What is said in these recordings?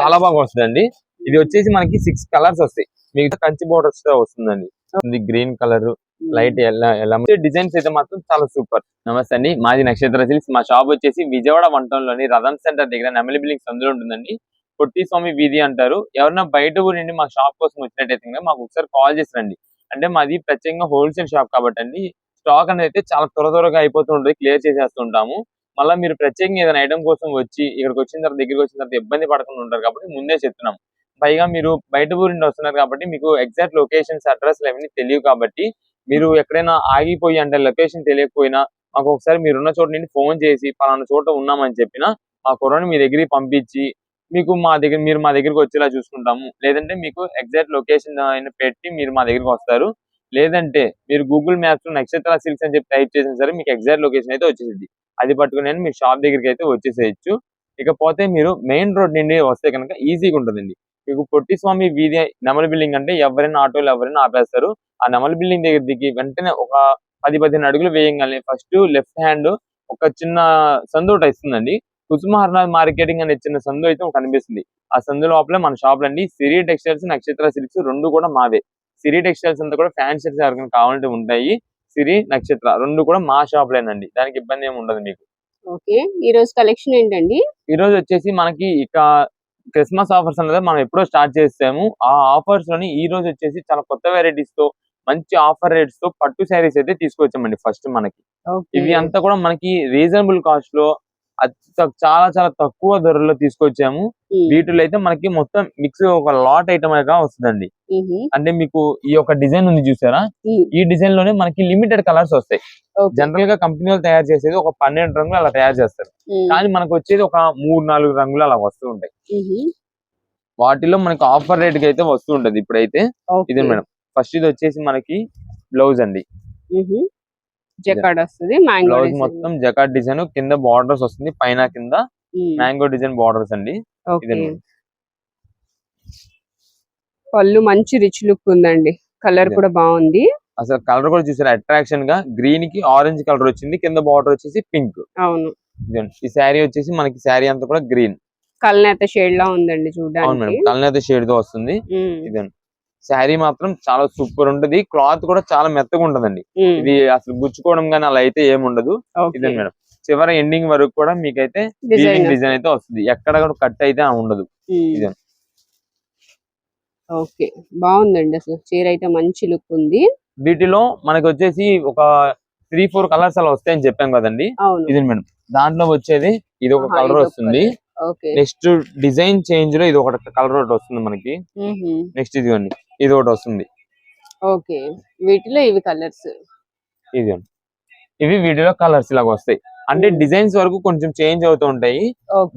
చాలా బాగా వస్తుందండి. ఇది వచ్చేసి మనకి 6 కలర్స్ వస్తాయి. మిగతా కంచి బోర్డర్స్ వస్తుందండి. గ్రీన్ కలర్, లైట్ ఎలా డిజైన్స్ అయితే మాత్రం చాలా సూపర్. నమస్తే అండి, మాది నక్షత్ర సిల్క్స్. మా షాప్ వచ్చేసి విజయవాడ వంటంలోని రథం సెంటర్ దగ్గర నెమలి బిల్డింగ్ సందులో ఉంటుందండి. పొట్టి స్వామి వీధి అంటారు. ఎవరైనా బయట ఊరి నుండి మా షాప్ కోసం వచ్చినట్టయితే మాకు ఒకసారి కాల్ చేసి రండి. అంటే మాది ప్రత్యేకంగా హోల్సేల్ షాప్ కాబట్టి అండి, స్టాక్ అనేది అయితే చాలా త్వరగా అయిపోతూ ఉంటుంది, క్లియర్ చేసేస్తుంటాము. మళ్ళీ మీరు ప్రత్యేకంగా ఏదైనా ఐటమ్ కోసం వచ్చి ఇక్కడికి వచ్చిన తర్వాత దగ్గరికి వచ్చిన తర్వాత ఇబ్బంది పడకుండా ఉంటారు కాబట్టి ముందే చెప్తున్నాం. పైగా మీరు బయట ఊరి నుండి వస్తున్నారు కాబట్టి మీకు ఎగ్జాక్ట్ లొకేషన్స్, అడ్రస్లు అవన్నీ తెలియవు కాబట్టి మీరు ఎక్కడైనా ఆగిపోయి అంటే లొకేషన్ తెలియకపోయినా మాకు ఒకసారి మీరున్న చోట నుండి ఫోన్ చేసి పలానా చోట ఉన్నామని చెప్పినా ఆ కుర్రాడిని మీ దగ్గరికి పంపించి మీకు మీరు మా దగ్గరికి వచ్చేలా చూసుకుంటాము. లేదంటే మీకు ఎగ్జాక్ట్ లొకేషన్ అయినా పెట్టి మీరు మా దగ్గరికి వస్తారు. లేదంటే మీరు గూగుల్ మ్యాప్స్ లో నక్షత్ర సిల్క్స్ అని చెప్పి టైప్ చేసినా సరే మీకు ఎగ్జాక్ట్ లొకేషన్ అయితే వచ్చేసింది. అది పట్టుకుని మీ షాప్ దగ్గరికి అయితే వచ్చేసేయచ్చు. ఇకపోతే మీరు మెయిన్ రోడ్ నుండి వస్తే కనుక ఈజీగా ఉంటుందండి. మీకు పొట్టి స్వామి వీధి నెమలి బిల్డింగ్ అంటే ఎవరైనా ఆటోలు ఎవరైనా ఆపేస్తారు. ఆ నెమలి బిల్డింగ్ దగ్గర దిగి వెంటనే ఒక 10-15 అడుగులు వేయంగానే ఫస్ట్ లెఫ్ట్ హ్యాండ్ ఒక చిన్న సందు ఒకటి ఇస్తుందండి. కుసుమహరణ మార్కెటింగ్ అనే చిన్న సందు అయితే కనిపిస్తుంది. ఆ సందు లోపలే మన షాప్ అండి. సిరి టెక్స్టైల్స్, నక్షత్ర సిల్క్స్ రెండు కూడా మావే. సిరి టెక్స్టైల్స్ అంతా కూడా ఫ్యాన్సీ షర్ట్స్ ఎవరికైనా కావాలంటే ఉంటాయి. సిరి, నక్షత్ర రెండు కూడా మా షాప్ లేనండి. దానికి ఇబ్బంది ఏమి ఉండదు మీకు. ఓకే, ఈ రోజు కలెక్షన్ ఏంటండి? ఈ రోజు వచ్చేసి మనకి ఇక క్రిస్మస్ ఆఫర్స్ అనేది మనం ఎప్పుడో స్టార్ట్ చేసాము. ఆ ఆఫర్స్ లోని ఈ రోజు వచ్చేసి చాలా కొత్త వెరైటీస్ తో మంచి ఆఫర్ రేట్స్ తో పట్టు శారీస్ అయితే తీసుకొచ్చామండి. ఫస్ట్ మనకి ఇవి అంతా కూడా మనకి రీజనబుల్ కాస్ట్ లో చాలా చాలా తక్కువ ధరలో తీసుకొచ్చాము. వీటిలో అయితే మనకి మొత్తం మిక్స్ ఒక లాట్ ఐటమ్ గా వస్తుందండి. అంటే మీకు ఈ యొక్క డిజైన్ ఉంది చూసారా, ఈ డిజైన్ లోనే మనకి లిమిటెడ్ కలర్స్ వస్తాయి. జనరల్ గా కంపెనీలు తయారు చేసేది ఒక 12 రంగులు అలా తయారు చేస్తారు. కానీ మనకు వచ్చేది ఒక 3-4 రంగులు అలా వస్తూ ఉంటాయి. వాటిలో మనకి ఆఫర్ రేట్ కి అయితే వస్తూ ఉంటది. ఇప్పుడైతే ఇది మేడం ఫస్ట్ ఇది వచ్చేసి మనకి బ్లౌజ్ అండి. జకార్డ్ వస్తుంది, బ్లౌజ్ మొత్తం జకార్డ్ డిజైన్, కింద బార్డర్స్ వస్తుంది, పైన కింద మ్యాంగో డిజైన్ బార్డర్స్ అండి. పళ్ళు మంచి రిచ్ లుక్ ఉందండి. కలర్ కూడా బాగుంది. అసలు కలర్ కూడా చూసారా, అట్రాక్షన్ గా గ్రీన్ కి ఆరెంజ్ కలర్ వచ్చింది, కింద బార్డర్ వచ్చేసి పింక్. అవును, ఈ శారీ వచ్చేసి మనకి శారీ అంతా కూడా గ్రీన్ కల్నేత షేడ్ లా ఉందండి చూడడానికి. అవును మేడం, కల్నేత షేడ్ తో వస్తుంది. ఇదండి శారీ మాత్రం చాలా సూపర్ ఉంటది. క్లాత్ కూడా చాలా మెత్తగా ఉంటదండి. ఇది అసలు గుచ్చుకోవడం గానీ అలా అయితే ఏముండదు. ఇదండి మేడం, చివరి ఎండింగ్ వరకు కూడా మీకైతే డిజైన్ అయితే వస్తుంది. ఎక్కడ కూడా కట్ అయితే ఉండదు. ఇదండి. ఓకే, బాగుందండి. అసలు చీర అయితే మంచి లుక్ ఉంది. వీటిలో మనకి వచ్చేసి ఒక 3-4 కలర్స్ అలా వస్తాయని చెప్పాం కదండి. ఇది మేడం, దాంట్లో వచ్చేది ఇది ఒక కలర్ వస్తుంది. నెక్స్ట్ డిజైన్ చేంజ్ లో ఇది ఒక కలర్ ఒకటి వస్తుంది మనకి. నెక్స్ట్ ఇదిగోండి ఇది ఒకటి వస్తుంది. ఓకే, వీటిలో ఇవి కలర్స్, ఇవి వీటిలో కలర్స్ ఇలాగ వస్తాయి. అంటే డిజైన్స్ వరకు కొంచెం చేంజ్ అవుతూ ఉంటాయి.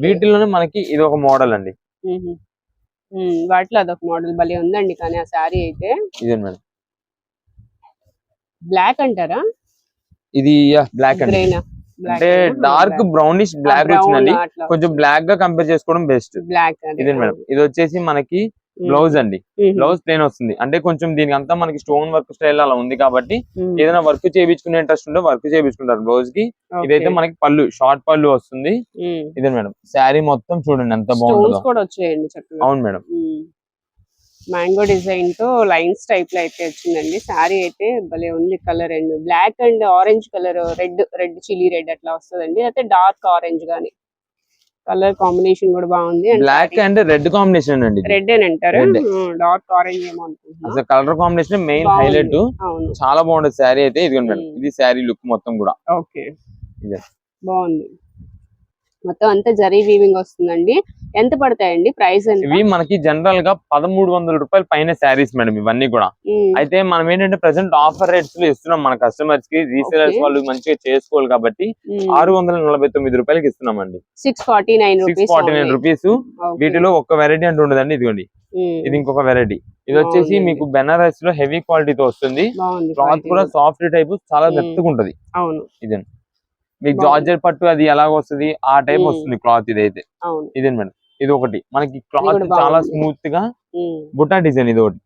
వీటిలోనే మనకి ఇది ఒక మోడల్ అండి. వాటిలో అదొక మోడల్ భలే ఉందండి. కానీ ఆ శారీ అయితే ఇదే మేడం, బ్లాక్ అంటారా? ఇది బ్లాక్ అండి. అంటే డార్క్ బ్రౌనిష్ బ్లాక్ వచ్చిందండి. కొంచెం బ్లాక్ గా కంపేర్ చేసుకోవడం బెస్ట్. ఇదే మేడం, ఇది వచ్చేసి మనకి బ్లౌజ్ అండి. బ్లౌజ్ ప్లేన్ వస్తుంది. అంటే కొంచెం దీనికి అంతా మనకి స్టోన్ వర్క్ స్టైల్ అలా ఉంది కాబట్టి ఏదైనా వర్క్ చేయించుకునే ఇంట్రెస్ట్ ఉంటే వర్క్ చేయించుకుంటారు బ్లౌజ్ కి. ఇదైతే మనకి పళ్ళు, షార్ట్ పళ్ళు వస్తుంది. ఇదే మేడం, శారీ మొత్తం చూడండి ఎంత బాగుంటుందో. అవును మేడం, మ్యాంగో డిజైన్ తో లైన్స్ టైప్ లో అయితే వచ్చిందండి. శారీ అయితే భలే ఉంది. Colour and black and orange colour, red chilli red అట్లా వస్తుందండి. అయితే డార్క్ ఆరెంజ్ గానీ కలర్ కాంబినేషన్ కూడా బాగుంది. బ్లాక్ అండ్ రెడ్ కాంబినేషన్ అండి. రెడ్ అని అంటారు, డార్క్ ఆరెంజ్ ఏమో అనుకుంటున్నా. అసలు కలర్ కాంబినేషన్ మెయిన్ హైలైట్. చాలా బాగుంటుంది శారీ అయితే. ఇది మేడం, ఇది శారీ లుక్ మొత్తం కూడా. ఓకే, బాగుంది. మొత్తం అంతా జరీ వీవింగ్ వస్తుందండి. ఎంత పడతాయండి ప్రైస్? ఇవి మనకి జనరల్ గా 1300 రూపాయల పైన శారీస్ మేడం ఇవన్నీ కూడా. అయితే మనం ఏంటంటే ప్రెసెంట్ ఆఫర్ రేట్స్ లో ఇస్తున్నాం మన కస్టమర్స్ కి. రీసేలర్స్ వాళ్ళు మంచిగా చేసుకోవాలి కాబట్టి 649 రూపాయలకి ఇస్తున్నాం అండి. 649 రూపీస్. వీటిలో ఒక్క వెరైటీ అంటూ ఉండదండి. ఇదిగోండి, ఇది ఇంకొక వెరైటీ. ఇది వచ్చేసి మీకు బెనారస్ లో హెవీ క్వాలిటీతో వస్తుంది. క్లాత్ కూడా సాఫ్ట్ టైప్, చాలా మెత్తగా ఉంటది. ఇదండి, మీకు జార్జెట్ పట్టు అది ఎలాగ వస్తుంది ఆ టైప్ వస్తుంది క్లాత్. ఇదైతే ఇదే మేడం, ఇది ఒకటి మనకి క్లాత్ చాలా స్మూత్ గా బుట్టా డిజైన్. ఇది ఒకటి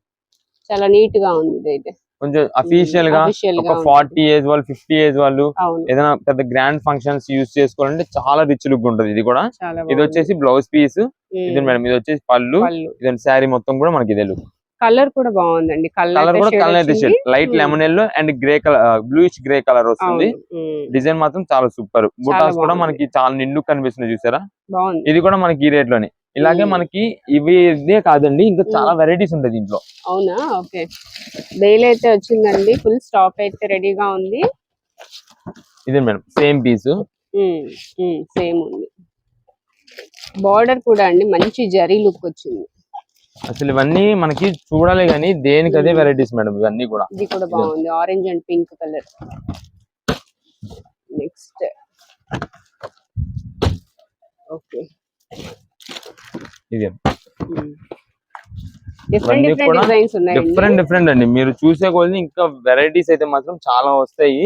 చాలా నీట్ గా ఉంది. ఇదైతే కొంచెం అఫీషియల్ గా ఒక 40 ఏజ్ వాళ్ళు, 50 ఏజ్ వాళ్ళు ఏదైనా పెద్ద గ్రాండ్ ఫంక్షన్స్ యూజ్ చేసుకోవాలంటే చాలా రిచ్ లుక్ ఉంటుంది. ఇది కూడా ఇది వచ్చేసి బ్లౌజ్ పీస్. ఇది మేడం ఇది వచ్చేసి పళ్ళు, ఇది శారీ మొత్తం కూడా మనకి ఇదే లుక్. కలర్ కూడా బాగుందండి. కలర్ కూడా colour light lemon yellow and grey colour, bluish grey colour వస్తుంది. డిజైన్ మాత్రం చాలా సూపర్. బుటాస్ కూడా మనకి చాలా నిండు కనిపిస్తుంది చూసారా. ఇది కూడా మనకి ఈ రేట్ లోనే. ఇలాగే మనకి ఇదే కాదండి, ఇంకా చాలా వెరైటీస్ ఉంటాయి దీంట్లో. అవునా, ఓకే. బేల్ అయితే వచ్చిందండి, ఫుల్ స్టాక్ అయితే రెడీగా ఉంది. ఇదే మేడం సేమ్ పీస్, సేమ్ ఉంది. బార్డర్ కూడా అండి మంచి జరీ లుక్ వచ్చింది. అసలు ఇవన్నీ మనకి చూడాలి కానీ దేనికి అదే వెరైటీస్ మేడం ఇవన్నీ కూడా. ఇది కూడా బాగుంది, orange and pink colour. Next okay, ఇది డిఫరెంట్ అండి. మీరు చూసే కొద్ది ఇంకా వెరైటీస్ అయితే మాత్రం చాలా వస్తాయి.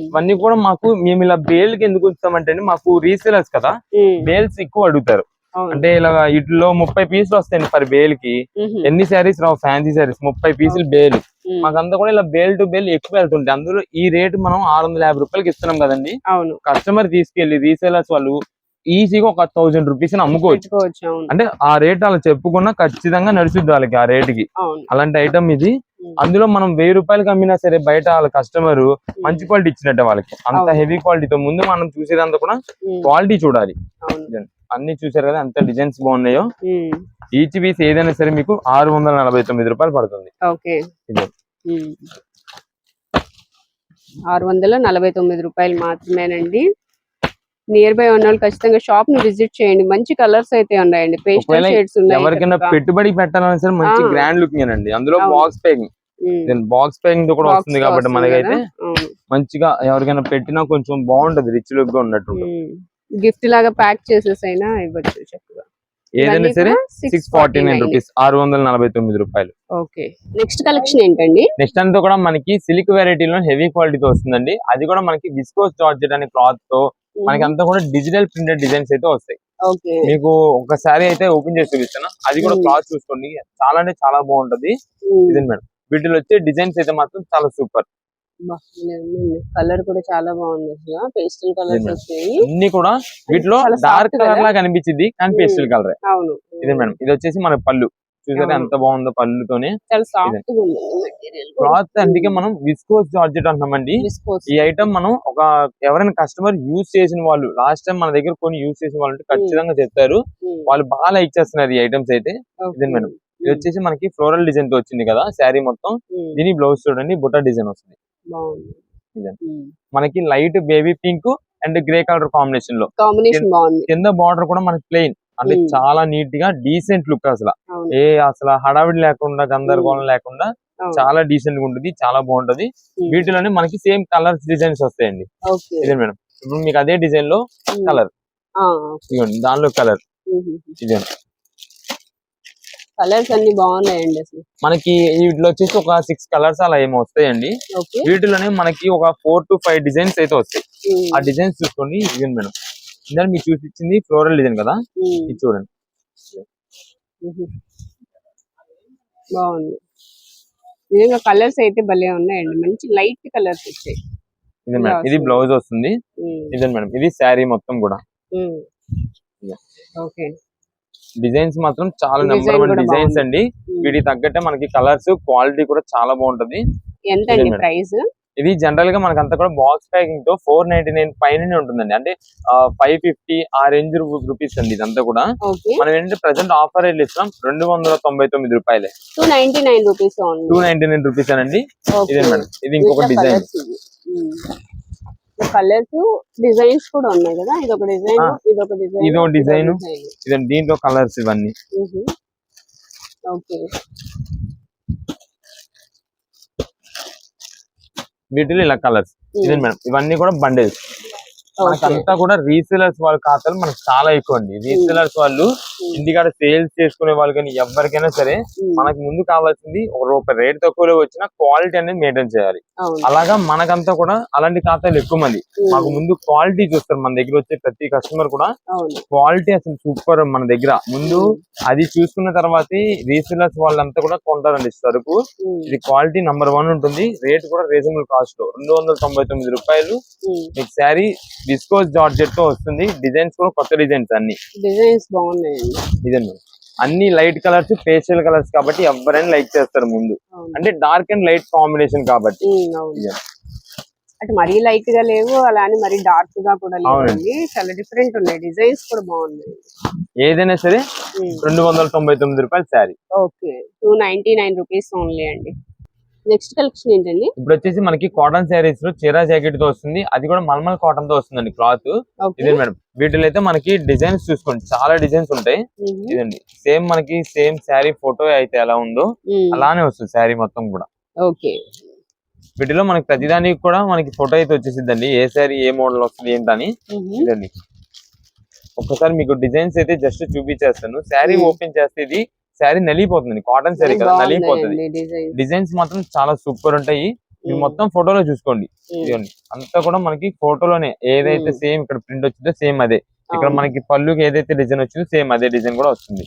ఇవన్నీ కూడా మాకు మేము ఇలా బేల్ కి ఎందుకు ఉంచుతామంటే మాకు రీసేలర్స్ కదా, బేల్స్ ఎక్కువ అడుగుతారు. అంటే ఇలా ఇట్లో 30 పీసులు వస్తాయండి పర్ బేల్ కి. ఎన్ని శారీస్ రావు ఫ్యాన్సీ శారీస్, 30 పీసులు బేల్. మాకంతా కూడా ఇలా బేల్ టు బేల్ ఎక్కువ వెళ్తుంటాయి. అందులో ఈ రేటు మనం 650 రూపాయలకి ఇస్తున్నాం కదండి. కస్టమర్ తీసుకెళ్లి రీసేలర్స్ వాళ్ళు ఈజీగా ఒక 1000 రూపీస్ అమ్ముకోవచ్చు. అంటే ఆ రేట్ అలా చెప్పుకున్నా ఖచ్చితంగా నడుచుద్ది వాళ్ళకి ఆ రేటుకి. అలాంటి ఐటమ్ ఇది. అందులో మనం 1000 రూపాయలకి అమ్మినా సరే బయట వాళ్ళ కస్టమర్ మంచి క్వాలిటీ ఇచ్చినట్టే వాళ్ళకి. అంత హెవీ క్వాలిటీతో ముందు మనం చూసేదంతా కూడా క్వాలిటీ చూడాలి. అన్ని చూసారు కదా ఎంత డిజైన్స్ బాగున్నాయో. ఈచ్ పీస్ ఏదైనా సరే మీకు 649 రూపాయలు పడుతుంది. 649 రూపాయలు మాత్రమేనండి. నియర్ బై ఉన్న వాళ్ళు ఖచ్చితంగా షాప్ ని విజిట్ చేయండి. మంచి కలర్స్ అయితే ఉన్నాయండి, పేస్టల్ షేడ్స్ ఉన్నాయి. ఎవరికైనా పెట్టుబడి పెట్టాలని సరే మంచి గ్రాండ్ లుకింగ్ అండి. అందులో బాక్స్ ప్యాకింగ్ తో కూడా వస్తుంది కాబట్టి మనకైతే మంచిగా ఎవరికైనా పెట్టినా కొంచెం బాగుంటది, రిచ్ లుక్ గా ఉన్నట్టు. గిఫ్ట్ లాగా ప్యాక్ చేసేసి అయినా ఇవ్వచ్చు చక్కగా. ఏదైనా సరే 649 రూపీస్, 649 రూపాయలు. ఓకే, నెక్స్ట్ కలెక్షన్ ఏంటండి? నెక్స్ట్ అంతా కూడా మనకి సిల్క్ వెరైటీలో హెవీ క్వాలిటీతో వస్తుందండి. అది కూడా మనకి విస్కోస్ జార్జెట్ అనే క్లాత్ తో మనకి అంతా కూడా డిజిటల్ ప్రింటెడ్ డిజైన్స్ అయితే వస్తాయి. మీకు ఒకసారి అయితే ఓపెన్ చేసి చూపిస్తాను. అది కూడా క్లాత్ చూసుకోండి, చాలా అంటే చాలా బాగుంటది. ఇది మేడం వీటిలో వచ్చే డిజైన్స్ అయితే మాత్రం చాలా సూపర్. కలర్ కూడా చాలా బాగుంది, అసలు పేస్టల్ కలర్స్ వచ్చాయి. అన్ని కూడా వీటిలో డార్క్ కలర్ లాగా కనిపించింది కానీ పేస్టల్ కలర్. ఇదే మేడం ఇది వచ్చేసి మన పళ్ళు చూసారా ఎంత బాగుందో, పళ్ళుతోనే క్లాత్. అందుకే మనం విస్కోస్ జార్జెట్ అంటున్నామండి. ఈ ఐటమ్ మనం ఒక ఎవరైనా కస్టమర్ యూజ్ చేసిన వాళ్ళు లాస్ట్ టైం మన దగ్గర కొన్ని యూజ్ చేసిన వాళ్ళు ఖచ్చితంగా చెప్తారు, వాళ్ళు బాగా లైక్ చేస్తున్నారు ఈ ఐటమ్స్ అయితే. ఇదే మేడం ఇది వచ్చేసి మనకి ఫ్లోరల్ డిజైన్ తో వచ్చింది కదా శారీ మొత్తం. దీని బ్లౌజ్ చూడండి బుట్ట డిజైన్ వస్తుంది. మనకి light baby pink and grey colour combination లో. కింద బార్డర్ కూడా మనకి ప్లెయిన్, అంటే చాలా నీట్ గా డీసెంట్ లుక్. అసలు హడావిడి లేకుండా గందరగోళం లేకుండా చాలా డీసెంట్ గా ఉంటుంది, చాలా బాగుంటది. వీటిలోనే మనకి సేమ్ కలర్స్ డిజైన్స్ వస్తాయండి. ఇదే మేడం ఇప్పుడు మీకు అదే డిజైన్ లో కలర్, దానిలో కలర్ ఇదే. కలర్స్ అన్ని బాగున్నాయండి అసలు. మనకి వీటిలో వచ్చేసి ఒక 6 కలర్స్ అలా ఏమో వస్తాయండి. వీటిలోనే మనకి ఒక 4 to 5 డిజైన్స్ అయితే వస్తాయి. ఆ డిజైన్స్ చూసుకోండి. ఇదే మేడం ఇందాక మీకు చూపించింది ఫ్లోరల్ డిజైన్ కదా, ఇది చూడండి. బాగుంది, నిజంగా కలర్స్ అయితే భలే ఉన్నాయండి, మంచి లైట్ కలర్స్ వచ్చాయి. ఇది మేడం ఇది బ్లౌజ్ వస్తుంది. ఇదే మేడం ఇది శారీ మొత్తం కూడా. ఓకే, డిజైన్స్ మాత్రం చాలా నెంబర్ 1 డిజైన్స్ అండి. వీటికి తగ్గట్టే మనకి కలర్స్ క్వాలిటీ కూడా చాలా బాగుంటది. ఎంత అండి ప్రైస్? ఇది జనరల్ గా మనకంతా కూడా బాక్స్ ప్యాకింగ్ తో 499 పైన ఉంటుందండి. అంటే 550 ఆ రేంజ్ రూపీస్ అండి ఇదంతా కూడా. మనం ఏంటంటే ప్రెసెంట్ ఆఫర్ రేట్ ఇస్తున్నాం 299 రూపాయలే, 299 రూపీస్ అనండి. ఇదే మేడం ఇది ఇంకొక డిజైన్. కలర్స్ డిజైన్స్ కూడా ఉన్నాయి కదా, ఇదొక డిజైన్, ఇదొక డిజైన్, ఇదో డిజైన్. ఇదే దీంట్లో కలర్స్ ఇవన్నీ. ఓకే, వీటిలో ఇలా కలర్స్. ఇదే మేడం ఇవన్నీ కూడా బండిల్స్. మనకంతా కూడా రీసేలర్స్ వాళ్ళ ఖాతాలు మనకు చాలా ఎక్కువ అండి. రీసేలర్స్ వాళ్ళు ఇంటికాడ సేల్స్ చేసుకునే వాళ్ళు కానీ ఎవరికైనా సరే మనకు ముందు కావాల్సింది ఒక రూపాయి రేట్ తక్కువలో వచ్చిన క్వాలిటీ అనేది మెయింటైన్ చేయాలి. అలాగా మనకంతా కూడా అలాంటి ఖాతాలు ఎక్కువ మంది మాకు ముందు క్వాలిటీ చూస్తారు. మన దగ్గర వచ్చే ప్రతి కస్టమర్ కూడా క్వాలిటీ అసలు సూపర్ మన దగ్గర. ముందు అది చూసుకున్న తర్వాత రీసేలర్స్ వాళ్ళంతా కూడా కొంటారండి సరుకు. ఇది క్వాలిటీ నంబర్ 1 ఉంటుంది. రేట్ కూడా రీజనబుల్ కాస్ట్ 299 రూపాయలు. మీకు శారీ విస్కోస్ జార్జెట్ తో వస్తుంది. డిజైన్స్ కూడా కొత్త డిజైన్స్ అన్ని డిజైన్స్ బాగున్నాయండి. ఇదండి అన్ని లైట్ కలర్స్, పేస్టల్ కలర్స్ కాబట్టి ఎవరైనా లైక్ చేస్తారు ముందు. అంటే డార్క్ అండ్ లైట్ కాంబినేషన్ కాబట్టి. అంటే మరీ లైట్ గా లేవు, అలా అని మరీ డార్క్ గా కూడా లేవండి. చాలా డిఫరెంట్ ఉన్నాయి. డిజైన్స్ కూడా బాగున్నాయి. ఏదైనా సరే 299 రూపాయలు శారీ. ఓకే, 299 రూపీస్ ఓన్లీ అండి. నెక్స్ట్ కలెక్షన్ ఏంటండి? ఇప్పుడు వచ్చేసి మనకి కాటన్ శారీస్ లో చీరా జాకెట్ తో వస్తుంది. అది కూడా మల్మల్ కాటన్ తో వస్తుందండి క్లాత్. ఇదే మేడం, వీటిలో అయితే మనకి డిజైన్స్ చూసుకోండి, చాలా డిజైన్స్ ఉంటాయి. ఇదండి సేమ్ మనకి సేమ్ శారీ ఫోటో అయితే ఎలా ఉందో అలానే వస్తుంది శారీ మొత్తం కూడా. ఓకే, వీటిలో మనకి ప్రతిదానికి కూడా మనకి ఫోటో అయితే వచ్చేసిద్దండి, ఏ శారీ ఏ మోడల్ వస్తుంది ఏంటని. ఇదండి ఒక్కసారి మీకు డిజైన్స్ అయితే జస్ట్ చూపించేస్తాను. శారీ ఓపెన్ చేస్తే ఇది శారీ నలిగిపోతుంది, కాటన్ శారీ కదా నలిగిపోతుంది. డిజైన్స్ మాత్రం చాలా సూపర్ ఉంటాయి. మీరు మొత్తం ఫోటోలో చూసుకోండి. ఇదండి అంతా కూడా మనకి ఫోటోలోనే ఏదైతే సేమ్ ఇక్కడ ప్రింట్ వచ్చిందో సేమ్ అదే, ఇక్కడ మనకి పళ్ళుకి ఏదైతే డిజైన్ వచ్చిందో సేమ్ అదే డిజైన్ కూడా వస్తుంది.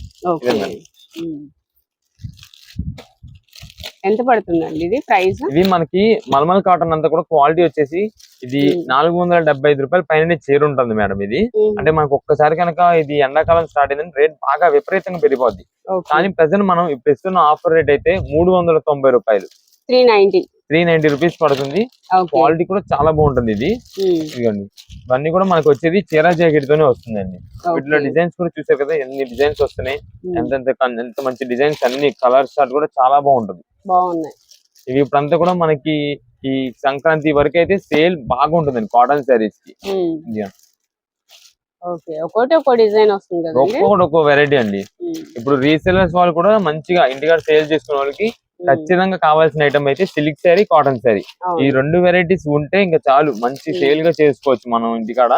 ఎంత పడుతుందండి ఇది ప్రైస్? ఇది మనకి మల్మల్ కాటన్ అంతా కూడా క్వాలిటీ వచ్చేసి ఇది 475 రూపాయల పైన చీర ఉంటుంది మేడం. ఇది అంటే మనకు ఒక్కసారి కనుక ఇది ఎండాకాలం స్టార్ట్ అయిందని రేట్ బాగా విపరీతంగా పెరిగిపోద్ది. కానీ ప్రెసెంట్ మనం ఇప్పుడు ఇస్తున్న ఆఫర్ రేట్ అయితే 390 రూపాయలు, 390 రూపీస్ పడుతుంది. క్వాలిటీ కూడా చాలా బాగుంటుంది ఇది. ఇదిగోండి ఇవన్నీ కూడా మనకు వచ్చేది చీరా జాకెట్ తోనే వస్తుందండి. వీటిలో డిజైన్స్ కూడా చూసారు కదా ఎన్ని డిజైన్స్ వస్తున్నాయి, ఎంత మంచి డిజైన్స్, అన్ని కలర్ షార్ట్ కూడా చాలా బాగుంటుంది. ఇవి ఇప్పుడంతా కూడా మనకి ఈ సంక్రాంతి వరకు అయితే సేల్ బాగుంటుందండి కాటన్ శారీస్ కి. ఒక్కొక్కటి ఒక్కో డిజైన్ వస్తుంది కదా, ఒక్కొక్కటి ఒక్కో వెరైటీ అండి. ఇప్పుడు రీసెలర్స్ వాళ్ళు కూడా మంచిగా ఇంటికాడ సేల్ చేసుకునే వాళ్ళకి ఖచ్చితంగా కావాల్సిన ఐటమ్ అయితే సిల్క్ శారీ, కాటన్ శారీ, ఈ రెండు వెరైటీస్ ఉంటే ఇంకా చాలు, మంచి సేల్ గా చేసుకోవచ్చు మనం ఇంటికాడ.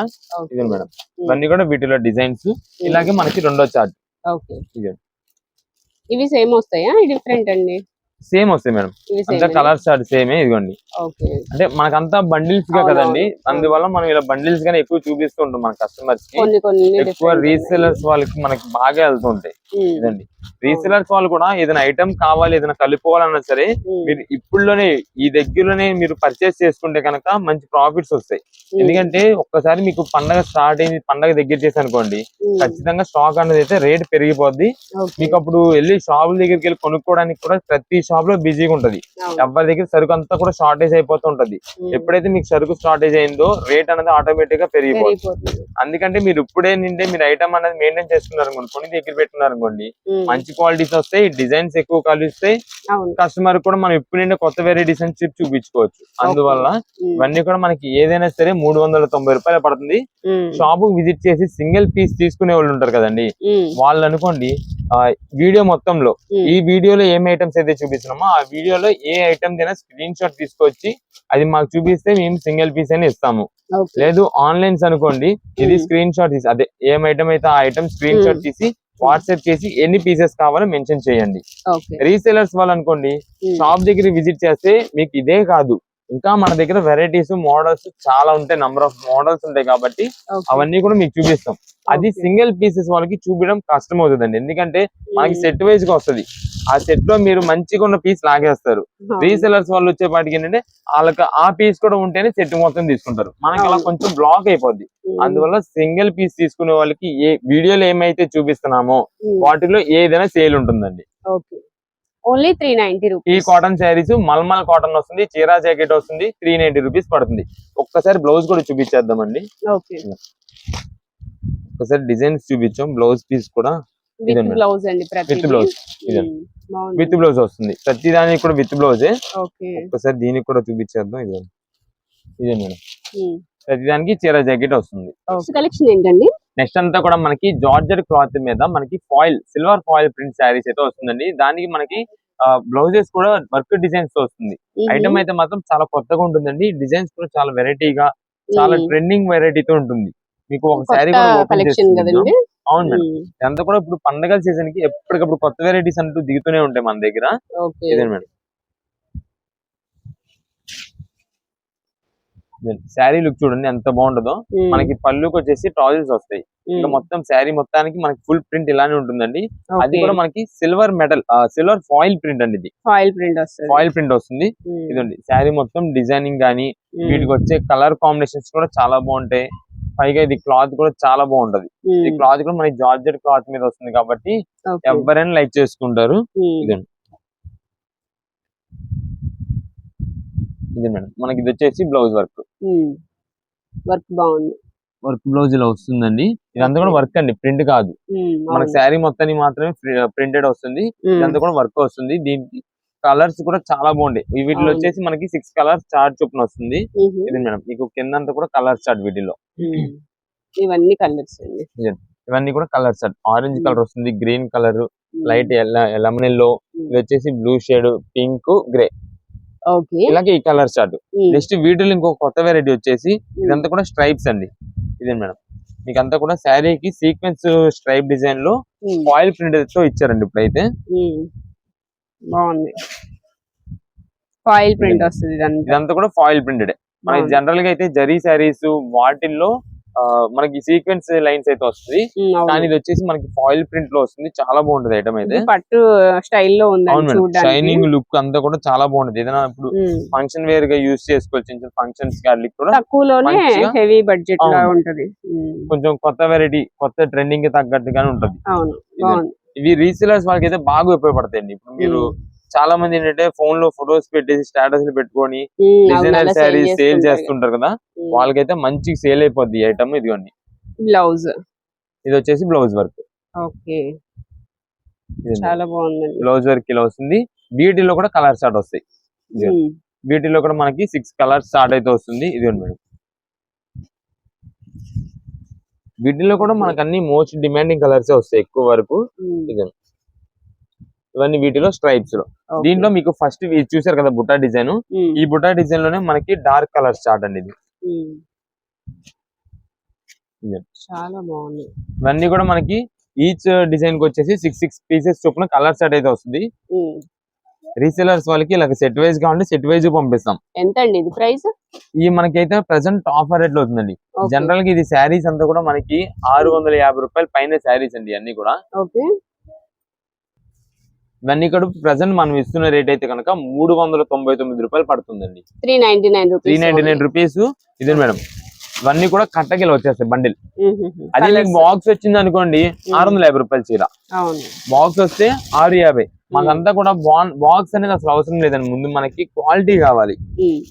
ఇది మేడం ఇవన్నీ కూడా వీటిలో డిజైన్స్. ఇలాగే మనకి రెండో చార్ట్. ఇవి సేమ్ వస్తాయా, డిఫరెంట్ అండి? సేమ్ వస్తాయి మేడం, అంతా కలర్ చార్ట్ సేమే. ఇదిగోండి అంటే మనకంతా బండిల్స్ గా కదండి, అందువల్ల మనం ఇలా బండిల్స్ గానే ఎక్కువ చూపిస్తూ ఉంటాం మన కస్టమర్స్ కి. ఎక్కువ రీసెలర్స్ వాళ్ళకి మనకి బాగా వెళ్తుంటాయి. ఇదండి రీసెలర్స్ వాళ్ళు కూడా ఏదైనా ఐటమ్ కావాలి, ఏదైనా కలుపుకోవాలన్నా సరే మీరు ఇప్పుడులోనే ఈ దగ్గరలోనే మీరు పర్చేస్ చేసుకుంటే కనుక మంచి ప్రాఫిట్స్ వస్తాయి. ఎందుకంటే ఒక్కసారి మీకు పండగ స్టార్ట్ అయింది, పండగ దగ్గర చేసి అనుకోండి, ఖచ్చితంగా స్టాక్ అనేది అయితే రేట్ పెరిగిపోద్ది. మీకు అప్పుడు వెళ్ళి షాపుల దగ్గరికి వెళ్ళి కొనుక్కోవడానికి కూడా ప్రతి షాప్ లో బిజీగా ఉంటది. ఎవరి దగ్గర సరుకు అంతా కూడా షార్టేజ్ అయిపోతూ ఉంటది. ఎప్పుడైతే మీకు సరుకు షార్టేజ్ అయిందో రేట్ అనేది ఆటోమేటిక్ గా పెరిగిపోతుంది. అందుకంటే మీరు ఇప్పుడే నిండే మీరు ఐటమ్ అనేది మెయింటైన్ చేస్తున్నారు అనుకోండి, కొని దగ్గర పెట్టుకున్నారు అనుకోండి, మంచి క్వాలిటీస్ వస్తాయి, డిజైన్స్ ఎక్కువ కలుస్తాయి. కస్టమర్ కూడా మనం ఇప్పుడు నిండే కొత్త వెరైటీస్ అని చెప్పి చూపించుకోవచ్చు. అందువల్ల ఇవన్నీ కూడా మనకి ఏదైనా సరే 390 రూపాయలు పడుతుంది. షాప్ విజిట్ చేసి సింగిల్ పీస్ తీసుకునే వాళ్ళు ఉంటారు కదండి, వాళ్ళు అనుకోండి వీడియో మొత్తంలో ఈ వీడియోలో ఏం ఐటమ్స్ అయితే చూపిస్తున్నామో ఆ వీడియోలో ఏ ఐటమ్ అయినా స్క్రీన్ షాట్ తీసుకొచ్చి అది మాకు చూపిస్తే మేము సింగిల్ పీస్ అని ఇస్తాము. లేదు ఆన్లైన్స్ అనుకోండి, ఇది స్క్రీన్ షాట్ తీసి అదే ఏం ఐటమ్ అయితే ఆ ఐటమ్ స్క్రీన్ షాట్ తీసి వాట్సాప్ చేసి ఎన్ని పీసెస్ కావాలో మెన్షన్ చేయండి. రీసేలర్స్ వాళ్ళు అనుకోండి, షాప్ దగ్గర విజిట్ చేస్తే మీకు ఇదే కాదు ఇంకా మన దగ్గర వెరైటీస్ మోడల్స్ చాలా ఉంటాయి, నంబర్ ఆఫ్ మోడల్స్ ఉంటాయి కాబట్టి అవన్నీ కూడా మీకు చూపిస్తాం. అది సింగిల్ పీసెస్ వాళ్ళకి చూపించడం కష్టం అవుతుందండి, ఎందుకంటే మనకి సెట్ వైజ్ గా వస్తుంది. ఆ సెట్ లో మీరు మంచిగా ఉన్న పీస్ లాగేస్తారు. రీసెలర్స్ వాళ్ళు వచ్చేపాటికి ఏంటంటే వాళ్ళకి ఆ పీస్ కూడా ఉంటేనే సెట్ మొత్తం తీసుకుంటారు, మనకి అలా కొంచెం బ్లాక్ అయిపోద్ది. అందువల్ల సింగిల్ పీస్ తీసుకునే వాళ్ళకి ఏ వీడియోలో ఏమైతే చూపిస్తున్నామో వాటిలో ఏదైనా సేల్ ఉంటుందండి. Only 390 rupees. ఈ కాటన్ శారీస్ మల్మల్ కాటన్ వస్తుంది, చీరా జాకెట్ వస్తుంది, 390 రూపీస్ పడుతుంది. ఒక్కసారి బ్లౌజ్ కూడా చూపించేద్దామండి. ఒకసారి డిజైన్స్ చూపించాం, బ్లౌజ్ పీస్ కూడా విత్ బ్లౌజ్ అండి, విత్ బ్లౌజ్ విత్ బ్లౌజ్ వస్తుంది. ప్రతి దానికి కూడా విత్ బ్లౌజే. ఒకసారి దీనికి కూడా చూపించేద్దాం. ఇదే మేడం, ప్రతి దానికి చీర జాకెట్ వస్తుంది. కలెక్షన్ ఏంటండి? నెక్స్ట్ అంతా కూడా మనకి జార్జెట్ క్లాత్ మీద మనకి foil, silver foil print saris అయితే వస్తుందండి. దానికి మనకి బ్లౌజెస్ కూడా వర్క్ డిజైన్స్ తో వస్తుంది. ఐటమ్ అయితే మాత్రం చాలా కొత్తగా ఉంటుందండి. డిజైన్స్ కూడా చాలా వెరైటీగా, చాలా ట్రెండింగ్ వెరైటీతో ఉంటుంది. మీకు ఒక శారీ కూడా ఓపెన్ చేస్తుంది. అవును మేడం, అంతా కూడా ఇప్పుడు పండగల సీజన్ కి ఎప్పటికప్పుడు కొత్త వెరైటీస్ అంటూ దిగుతూనే ఉంటాయి మన దగ్గర. ఇదే మేడం శారీ లుక్ చూడండి ఎంత బాగుంటుందో. మనకి పళ్ళుకి వచ్చేసి ట్రాజల్స్ వస్తాయి. ఇంకా మొత్తం శారీ మొత్తానికి మనకి ఫుల్ ప్రింట్ ఇలానే ఉంటుందండి. అది కూడా మనకి silver metal, silver foil print అండి. ఇది ఫాయిల్ ప్రింట్ వస్తుంది. ఇదండి శారీ మొత్తం డిజైనింగ్ గానీ వీటికి వచ్చే కలర్ కాంబినేషన్స్ కూడా చాలా బాగుంటాయి. పైగా ఇది క్లాత్ కూడా చాలా బాగుంటది. ఈ క్లాత్ కూడా మనకి జార్జెట్ క్లాత్ మీద వస్తుంది కాబట్టి ఎవరైనా లైక్ చేసుకుంటారు. ఇదండి ఇది మేడం మనకి ఇది వచ్చేసి బ్లౌజ్ వర్క్ బాగుంది. వర్క్ బ్లౌజ్ ఇలా వస్తుందండి. ఇదంతా కూడా వర్క్ అండి, ప్రింట్ కాదు. మనకి శారీ మొత్తానికి మాత్రమే ప్రింటెడ్ వస్తుంది. ఇదంతా కూడా వర్క్ వస్తుంది. దీనికి కలర్స్ కూడా చాలా బాగుంటాయి. వీటిలో వచ్చేసి మనకి 6 కలర్స్ చార్ట్ చొప్పున వస్తుంది. ఇది మేడం మీకు కింద అంతా కూడా కలర్ చార్ట్. వీటిలో ఇవన్నీ కలర్స్ అండి. ఇవన్నీ కూడా కలర్ చార్ట్. ఆరెంజ్ కలర్ వస్తుంది, green colour, light lemon yellow, ఇది వచ్చేసి బ్లూ షేడ్, పింక్, గ్రే, ఇలాగే ఈ కలర్ చార్ట్. నెక్స్ట్ వీటిలో ఇంకో కొత్త వెరైటీ వచ్చేసి ఇదంతా కూడా స్ట్రైప్స్ అండి. ఇదే మేడం మీకు అంతా కూడా శారీకి సీక్వెన్స్ స్ట్రైప్ డిజైన్ లో ఫాయిల్ ప్రింట్ తో ఇచ్చారండి. ఇప్పుడైతే బాగుంది, ఫాయిల్ ప్రింట్ వస్తుంది. ఇదంతా కూడా ఫాయిల్ ప్రింటెడ్. మనకి జనరల్ గా అయితే జరీ శారీస్ వాటిల్లో మనకి సీక్వెన్స్ లైన్స్ అయితే వస్తుంది, కానీ ఇది వచ్చేసి మనకి ఫాయిల్ ప్రింట్ లో వస్తుంది. చాలా బాగుంటది ఐటమ్ అయితే. పట్టు స్టైల్లో ఉంది, షైనింగ్ లుక్ అంతా కూడా చాలా బాగుంటది. ఏదైనా ఇప్పుడు ఫంక్షన్ వేర్ గా యూజ్ చేసుకోవచ్చు. ఫంక్షన్స్ కూడా తక్కువలోనే హెవీ బడ్జెట్ లా ఉంటది. కొంచెం కొత్త వెరైటీ, కొత్త ట్రెండింగ్ కి తగ్గట్టుగానే ఉంటది. అవును, ఇవి రీసేలర్స్ వాళ్ళకి అయితే బాగా ఉపయోగపడతాయండి. ఇప్పుడు మీరు చాలా మంది ఏంటంటే ఫోన్ లో ఫొటోస్ పెట్టేసి స్టేటస్ పెట్టుకొని డిజైనర్ శారీ సేల్ చేస్తుంటారు కదా, వాళ్ళకైతే మంచి సేల్ అయిపోద్ది ఈ ఐటమ్. ఇదిగోండి బ్లౌజ్, ఇది వచ్చేసి బ్లౌజ్ వర్క్. చాలా బాగుంది. బ్లౌజ్ వర్క్ ఇలా వస్తుంది. వీటిలో కూడా కలర్ స్టార్ట్ వస్తాయి. వీటిలో కూడా మనకి 6 కలర్స్ స్టార్ట్ అయితే వస్తుంది. ఇదిగోండి మేడం వీటిలో కూడా మనకు అన్ని మోస్ట్ డిమాండింగ్ కలర్స్ వస్తాయి ఎక్కువ వరకు. ఇవన్నీ వీటిలో స్ట్రైప్స్ లో. దీంట్లో మీకు ఫస్ట్ చూసారు కదా బుట్టా డిజైన్, ఈ బుట్టా డిజైన్ లోనే మనకి డార్క్ కలర్ స్టార్ట్ అండి. ఇది చాలా బాగుంది. ఇవన్నీ కూడా మనకి ఈచ్ డిజైన్ కి వచ్చేసి 6 పీసెస్ చొప్పున కలర్ స్టార్ట్ అయితే వస్తుంది. రీసేలర్స్ వాళ్ళకి ఇలా సెట్ వైజ్ కావాలంటే సెట్ వైజ్ పంపిస్తాం. ఎంత అండి ఇది ప్రైస్? ఈ మనకైతే ప్రెసెంట్ ఆఫర్ రేట్ లో అవుతుందండి. జనరల్ గా ఇది శారీస్ అంతా కూడా మనకి 650 రూపాయల పైన శారీస్ అండి అన్ని కూడా. ఇవన్నీ కూడా ప్రెసెంట్ మనం ఇస్తున్న రేట్ అయితే కనుక 399 రూపాయలు పడుతుందండి. 399 రూపీస్. ఇదే మేడం ఇవన్నీ కూడా కట్టకిలో వచ్చేస్తాయి బండిల్. అదే మీకు బాక్స్ వచ్చింది అనుకోండి 650 రూపాయలు చీర. బాక్స్ వస్తే 650. మాకంతా కూడా బాక్స్ అనేది అసలు అవసరం లేదండి. ముందు మనకి క్వాలిటీ కావాలి,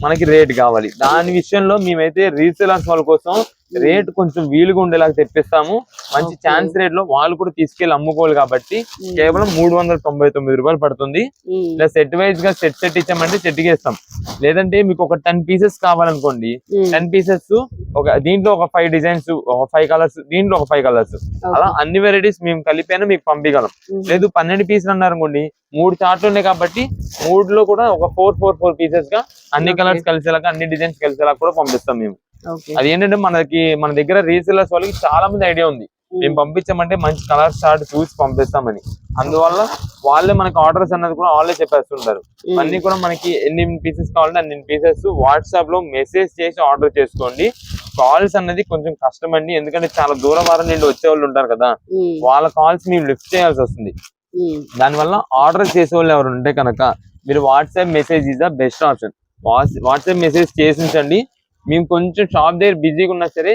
మనకి రేట్ కావాలి. దాని విషయంలో మేమైతే రీసేలర్స్ వాళ్ళ కోసం రేట్ కొంచెం వీలుగా ఉండేలాగా తెప్పిస్తాము. మంచి ఛాన్స్ రేట్ లో వాళ్ళు కూడా తీసుకెళ్లి అమ్ముకోవాలి కాబట్టి కేవలం 399 రూపాయలు పడుతుంది. ఇలా సెట్ వైజ్ గా సెట్ ఇచ్చామంటే సెట్ గా ఇస్తాం. లేదంటే మీకు ఒక 10 పీసెస్ కావాలనుకోండి, 10 పీసెస్ దీంట్లో ఒక 5 డిజైన్స్, ఒక 5 కలర్స్, దీంట్లో ఒక 5 కలర్స్, అలా అన్ని వెరైటీస్ మేము కలిపైనా మీకు పంపించగలం. లేదు 12 పీసులు అన్నారు అనుకోండి, 3 చార్ట్లు ఉన్నాయి కాబట్టి 3లో కూడా ఒక 4 పీసెస్ గా అన్ని కలర్స్ కలిసేలాగా, అన్ని డిజైన్స్ కలిసేలాగా కూడా పంపిస్తాం మేము. అది ఏంటంటే మన దగ్గర రీసేలర్స్ వాళ్ళకి చాలా మంది ఐడియా ఉంది, మేము పంపించామంటే మంచి కలర్ చార్ట్ చూసి పంపిస్తామని. అందువల్ల వాళ్ళే మనకి ఆర్డర్స్ అన్నది కూడా వాళ్ళే చెప్పేస్తుంటారు. అన్ని కూడా మనకి ఎన్ని పీసెస్ కావాలంటే అన్ని పీసెస్ వాట్సాప్ లో మెసేజ్ చేసి ఆర్డర్ చేసుకోండి. కాల్స్ అన్నది కొంచెం కష్టం అండి, ఎందుకంటే చాలా దూరం వారం నుండి వచ్చే వాళ్ళు ఉంటారు కదా, వాళ్ళ కాల్స్ మేము లిఫ్ట్ చేయాల్సి వస్తుంది. దానివల్ల ఆర్డర్ చేసే వాళ్ళు ఎవరు ఉంటే కనుక మీరు WhatsApp message is the best option. WhatsApp message చేసి ఉంచండి. మేము కొంచెం షాప్ దగ్గర బిజీగా ఉన్నా సరే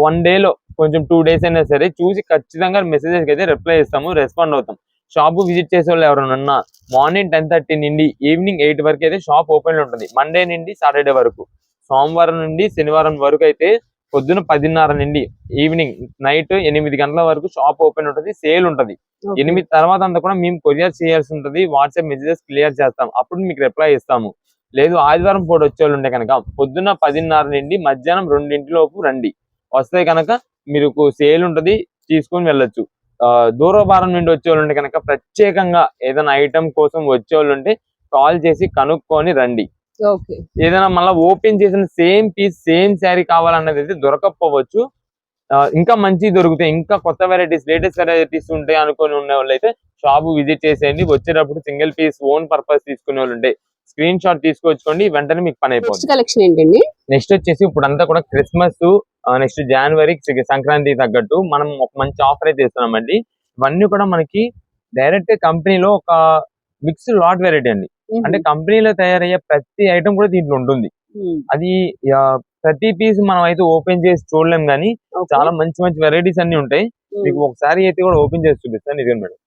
1 డేలో కొంచెం 2 డేస్ అయినా సరే చూసి ఖచ్చితంగా మెసేజెస్ అయితే రిప్లై ఇస్తాము, రెస్పాండ్ అవుతాం. షాప్ విజిట్ చేసే వాళ్ళు ఎవరైనా ఉన్నా మార్నింగ్ 10:30 నుండి ఈవినింగ్ 8 వరకు అయితే షాప్ ఓపెన్ ఉంటుంది. మండే నుండి సాటర్డే వరకు. సోమవారం నుండి శనివారం వరకు అయితే పొద్దున 10:30 నుండి ఈవినింగ్ నైట్ 8 గంటల వరకు షాప్ ఓపెన్ ఉంటుంది, సేల్ ఉంటుంది. 8 తర్వాత అంతా కూడా మేము కొరియర్ చేయాల్సి ఉంటుంది. వాట్సాప్ మెసేజెస్ క్లియర్ చేస్తాం, అప్పుడు మీకు రిప్లై ఇస్తాము. లేదు ఆదివారం పూట వచ్చేవాళ్ళు ఉంటే కనుక పొద్దున్న 10:30 నుండి మధ్యాహ్నం 2 లోపు రండి. వస్తే కనుక మీకు సేల్ ఉంటుంది, తీసుకొని వెళ్ళొచ్చు. దూరభారం నుండి వచ్చేవాళ్ళు ఉంటే కనుక ప్రత్యేకంగా ఏదైనా ఐటమ్ కోసం వచ్చేవాళ్ళు ఉంటే కాల్ చేసి కనుక్కొని రండి. ఏదైనా మళ్ళీ ఓపెన్ చేసిన సేమ్ పీస్ సేమ్ శారీ కావాలన్నది అయితే దొరకకపోవచ్చు. ఇంకా మంచి దొరుకుతాయి, ఇంకా కొత్త వెరైటీస్, లేటెస్ట్ వెరైటీస్ ఉంటాయి అనుకుని ఉన్న వాళ్ళు అయితే షాప్ విజిట్ చేసేయండి. వచ్చేటప్పుడు సింగిల్ పీస్ ఓన్ పర్పస్ తీసుకునే వాళ్ళు ఉంటే స్క్రీన్ షాట్ తీసుకొచ్చుకోండి, వెంటనే మీకు పని అయిపోతుంది. కలెక్షన్ ఏంటండి? నెక్స్ట్ వచ్చేసి ఇప్పుడు అంతా కూడా క్రిస్మస్, నెక్స్ట్ జనవరి సంక్రాంతికి తగ్గట్టు మనం ఒక మంచి ఆఫర్ అయితే ఇస్తున్నామండి. ఇవన్నీ కూడా మనకి డైరెక్ట్ కంపెనీలో ఒక మిక్స్డ్ లాట్ వెరైటీ అండి. అంటే కంపెనీలో తయారయ్యే ప్రతి ఐటమ్ కూడా దీంట్లో ఉంటుంది. అది ప్రతి పీస్ మనం అయితే ఓపెన్ చేసి చూడలేం కానీ చాలా మంచి మంచి వెరైటీస్ అన్ని ఉంటాయి. మీకు ఒకసారి అయితే కూడా ఓపెన్ చేసి చూపిస్తాను. ఇదే మేడం,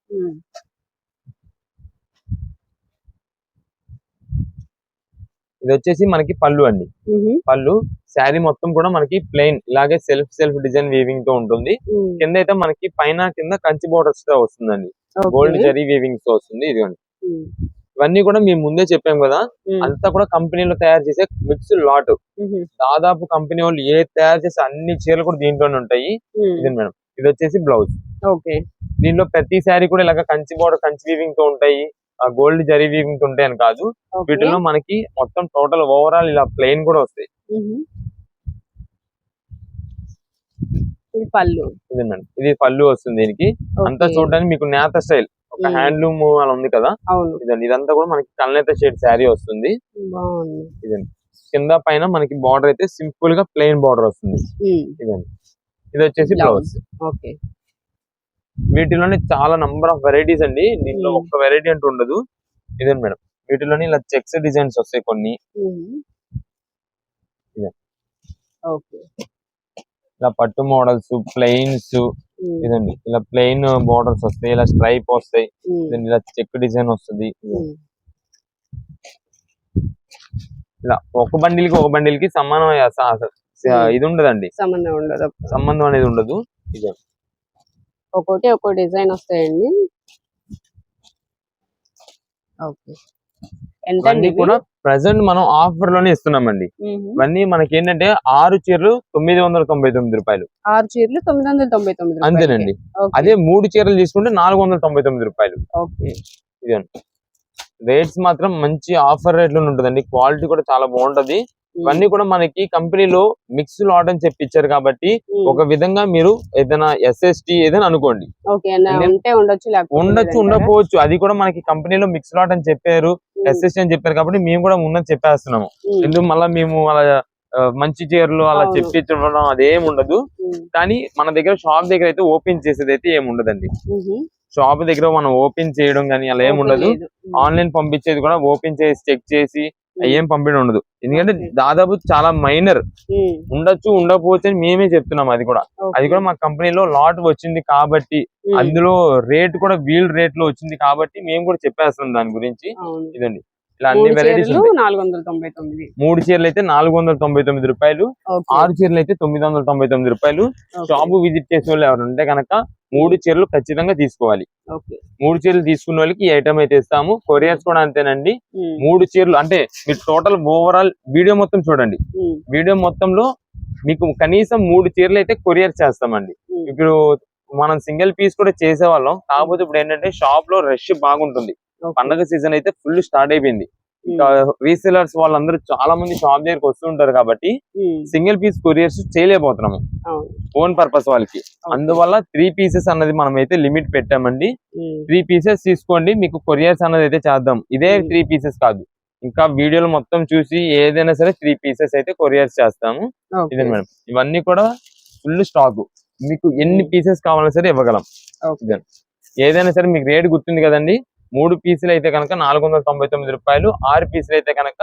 ఇది వచ్చేసి మనకి పళ్ళు అండి. పళ్ళు శారీ మొత్తం కూడా మనకి ప్లెయిన్ ఇలాగే సెల్ఫ్ డిజైన్ వీవింగ్ తో ఉంటుంది. కింద అయితే మనకి పైన కింద కంచి బోర్డర్స్ తో వస్తుందండి, గోల్డ్ జరీ వీవింగ్ తో వస్తుంది. ఇదిగోండి, ఇవన్నీ కూడా మేము ముందే చెప్పాం కదా, అంతా కూడా కంపెనీలో తయారు చేసే మిక్స్డ్ లాట్. దాదాపు కంపెనీ వాళ్ళు ఏ తయారు చేసే అన్ని చీరలు కూడా దీంట్లోనే ఉంటాయి. ఇది మేడం, ఇది వచ్చేసి బ్లౌజ్. దీంట్లో ప్రతి శారీ కూడా ఇలాగ కంచి బోర్డర్ కంచి వీవింగ్ తో ఉంటాయి, గోల్డ్ జరీ వీవింగ్ తో ఉంటాయి అని కాదు. వీటిలో మనకి మొత్తం టోటల్ ఓవరాల్ ఇలా ప్లెయిన్ కూడా వస్తాయి. పళ్ళు, ఇది మేడం, ఇది పళ్ళు వస్తుంది. దీనికి అంతా చూడడానికి మీకు నేత స్టైల్, ఒక హ్యాండ్లూమ్ అలా ఉంది కదా, ఇదండి. ఇదంతా కూడా మనకి కల్నేత షేడ్ శారీ వస్తుంది. ఇదండి, కింద పైన మనకి బార్డర్ అయితే సింపుల్ గా ప్లెయిన్ బార్డర్ వస్తుంది. ఇదండి, ఇది వచ్చేసి బ్లౌజ్. వీటిలోనే చాలా నంబర్ ఆఫ్ వెరైటీస్ అండి, దీంట్లో ఒక్క వెరైటీ అంటూ ఉండదు. ఇదండి మేడం, వీటిలోనే ఇలా చెక్స్ డిజైన్స్ వస్తాయి కొన్ని, ఇలా పట్టు మోడల్స్, ప్లెయిన్స్. ఇదండి, ఇలా ప్లెయిన్ బోర్డర్స్ వస్తాయి, ఇలా స్ట్రైప్ వస్తాయి, ఇలా చెక్ డిజైన్ వస్తుంది. ఇలా ఒక బండిల్ కి సమానం ఇది ఉండదండి, సంబంధం అనేది ఉండదు. ఇదే ఒక్కోటి ఒక్కో డిజైన్ వస్తాయండి. ఇవన్నీ కూడా ప్రెసెంట్ మనం ఆఫర్ లోనే ఇస్తున్నామండి. ఇవన్నీ మనకి ఏంటంటే 6 చీరలు 999 రూపాయలు. 6 చీరలు 999 అంతేనండి. అదే 3 చీరలు తీసుకుంటే 499 రూపాయలు. ఇదే రేట్స్ మాత్రం మంచి ఆఫర్ రేట్ లో ఉంటుందండి, క్వాలిటీ కూడా చాలా బాగుంటది. ఇవన్నీ కూడా మనకి కంపెనీలో మిక్స్ లాట్ అని చెప్పి ఇచ్చారు కాబట్టి ఒక విధంగా మీరు ఏదైనా SST ఏదైనా అనుకోండి, ఉండొచ్చు ఉండకపోవచ్చు. అది కూడా మనకి కంపెనీలో మిక్స్ లాట్ అని చెప్పారు, SST అని చెప్పారు కాబట్టి మేము కూడా ఉన్నది చెప్పేస్తున్నాము. ఎందుకు మళ్ళీ మేము అలా మంచి చీరలు అలా చెప్పించడం అదేం ఉండదు. కానీ మన దగ్గర షాప్ దగ్గర అయితే ఓపెన్ చేసేది అయితే ఏమి ఉండదండి. షాప్ దగ్గర మనం ఓపెన్ చేయడం కానీ అలా ఏమి ఉండదు. ఆన్లైన్ పంపించేది కూడా ఓపెన్ చేసి చెక్ చేసి ఏం పంపించడం ఉండదు. ఎందుకంటే దాదాపు చాలా మైనర్, ఉండొచ్చు ఉండకపోవచ్చు అని మేమే చెప్తున్నాం. అది కూడా మా కంపెనీలో లాట్ వచ్చింది కాబట్టి, అందులో రేట్ కూడా వీల్ రేట్ లో వచ్చింది కాబట్టి మేము కూడా చెప్పేస్తున్నాం దాని గురించి. ఇదండి, ఇలా అన్ని వెరైటీస్ 3 చీరలు అయితే 499 రూపాయలు, 6 చీరలు అయితే 999 రూపాయలు. షాప్ విజిట్ చేసే వాళ్ళు ఎవరు ఉంటే కనుక 3 చీరలు ఖచ్చితంగా తీసుకోవాలి. 3 చీరలు తీసుకున్న వాళ్ళకి ఈ ఐటమ్ అయితే ఇస్తాము. కొరియర్స్ కూడా అంతేనండి. 3 చీరలు అంటే మీరు టోటల్ ఓవరాల్ వీడియో మొత్తం చూడండి, వీడియో మొత్తంలో మీకు కనీసం 3 చీరలు అయితే కొరియర్ చేస్తామండి. ఇప్పుడు మనం సింగిల్ పీస్ కూడా చేసేవాళ్ళం, కాకపోతే ఇప్పుడు ఏంటంటే షాప్ లో రష్ బాగుంటుంది. పండగ సీజన్ అయితే ఫుల్ స్టార్ట్ అయిపోయింది. ఇంకా రీసెలర్స్ వాళ్ళందరూ చాలా మంది షాప్ దగ్గరికి వస్తుంటారు కాబట్టి సింగిల్ పీస్ కొరియర్స్ చేయలేకపోతున్నాము ఓన్ పర్పస్ వాళ్ళకి. అందువల్ల 3 పీసెస్ అన్నది మనం అయితే లిమిట్ పెట్టామండి. 3 పీసెస్ తీసుకోండి, మీకు కొరియర్స్ అన్నది అయితే చేద్దాం. ఇదే 3 పీసెస్ కాదు, ఇంకా వీడియోలు మొత్తం చూసి ఏదైనా సరే 3 పీసెస్ అయితే కొరియర్స్ చేస్తాము. ఇదే మేడం, ఇవన్నీ కూడా ఫుల్ స్టాక్, మీకు ఎన్ని పీసెస్ కావాలన్నా సరే ఇవ్వగలం. ఏదైనా సరే మీకు రేట్ గుర్తుంది కదండి. 3 పీసులు అయితే కనుక 499 రూపాయలు, 6 పీసులు అయితే కనుక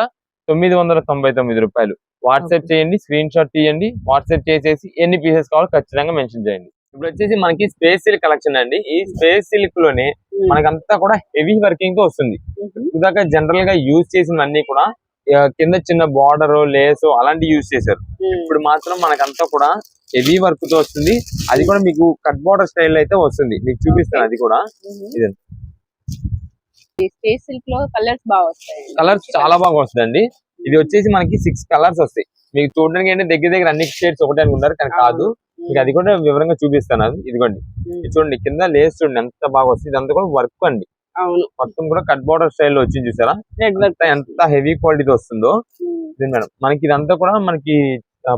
999 రూపాయలు. వాట్సాప్ చేయండి, స్క్రీన్ షాట్ తీయండి, వాట్సాప్ చేసేసి ఎన్ని పీసెస్ కావాలో ఖచ్చితంగా మెన్షన్ చేయండి. ఇప్పుడు వచ్చేసి మనకి స్పేస్ సిల్క్ కలెక్షన్ అండి. ఈ స్పేస్ సిల్క్ లోనే మనకంతా కూడా హెవీ వర్కింగ్ తో వస్తుంది. ఇదాకా జనరల్ గా యూజ్ చేసినవన్నీ కూడా కింద చిన్న బార్డర్ లేస్ అలాంటి యూజ్ చేశారు. ఇప్పుడు మాత్రం మనకంతా కూడా హెవీ వర్క్ తో వస్తుంది. అది కూడా మీకు కట్ బార్డర్ స్టైల్ అయితే వస్తుంది, మీకు చూపిస్తాను. అది కూడా ఇదండి, స్పేస్ సిల్క్ లో కలర్స్ బాగా వస్తాయి, కలర్స్ చాలా బాగా వస్తాయండి. ఇది వచ్చేసి మనకి 6 కలర్స్ వస్తాయి. మీకు చూడడానికి ఏంటంటే దగ్గర అన్ని షేడ్స్ ఒకటే అనుకుంటారు, కానీ కాదు. మీకు అది కూడా వివరంగా చూపిస్తాను. ఇదిగోండి, ఇది చూడండి, కింద లేస్ చూడండి ఎంత బాగా వస్తుంది. ఇదంతా కూడా వర్క్ అండి, మొత్తం కూడా కట్ బార్డర్ స్టైల్ లో వచ్చింది. చూసారా ఎంత హెవీ క్వాలిటీతో వస్తుందో. ఇది మేడం, మనకి ఇదంతా కూడా మనకి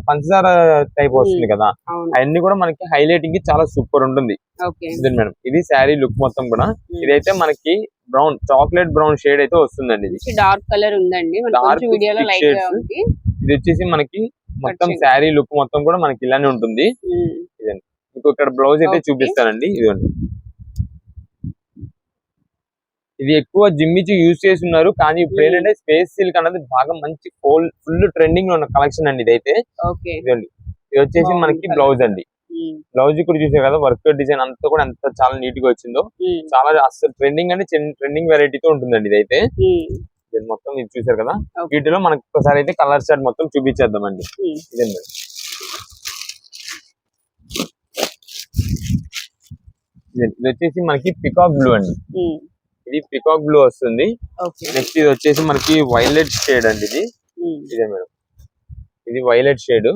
పంచదార టైప్ వస్తుంది కదా, అవన్నీ కూడా మనకి హైలైటింగ్ చాలా సూపర్ ఉంటుంది. ఇది మేడం, ఇది శారీ లుక్ మొత్తం కూడా. ఇదైతే మనకి బ్రౌన్, చాక్లెట్ బ్రౌన్ షేడ్ అయితే వస్తుందండి. ఇది డార్క్ కలర్ ఉందండి, ఇది వచ్చేసి మనకి మొత్తం శారీ లుక్ మొత్తం కూడా మనకి ఇలానే ఉంటుంది. ఇదండి, మీకు ఇక్కడ బ్లౌజ్ అయితే చూపిస్తానండి. ఇదండి, ఇది ఎక్కువ జిమ్మిచి యూజ్ చేసి ఉన్నారు, కానీ ఇప్పుడు ఏంటంటే స్పేస్ సిల్క్ అనేది బాగా మంచి ఫుల్ ట్రెండింగ్ లో ఉన్న కలెక్షన్ అండి ఇదైతే. ఇదండి, ఇది వచ్చేసి మనకి బ్లౌజ్ అండి. బ్లౌజ్ కూడా చూసే కదా, వర్క్ డిజైన్ అంతా కూడా ఎంత చాలా నీట్ గా వచ్చిందో. చాలా అసలు ట్రెండింగ్ అంటే ట్రెండింగ్ వెరైటీతో ఉంటుందండి ఇదైతే. మొత్తం ఇది చూసారు కదా, వీటిలో మనకి ఒకసారి అయితే కలర్ షర్ట్ మొత్తం చూపించేద్దామండి. ఇదండి, ఇది వచ్చేసి మనకి పికాక్ బ్లూ అండి. ఇది పికాక్ బ్లూ వస్తుంది. నెక్స్ట్ ఇది వచ్చేసి మనకి వైలెట్ షేడ్ అండి. ఇదే మేడం, ఇది వైలెట్ షేడ్.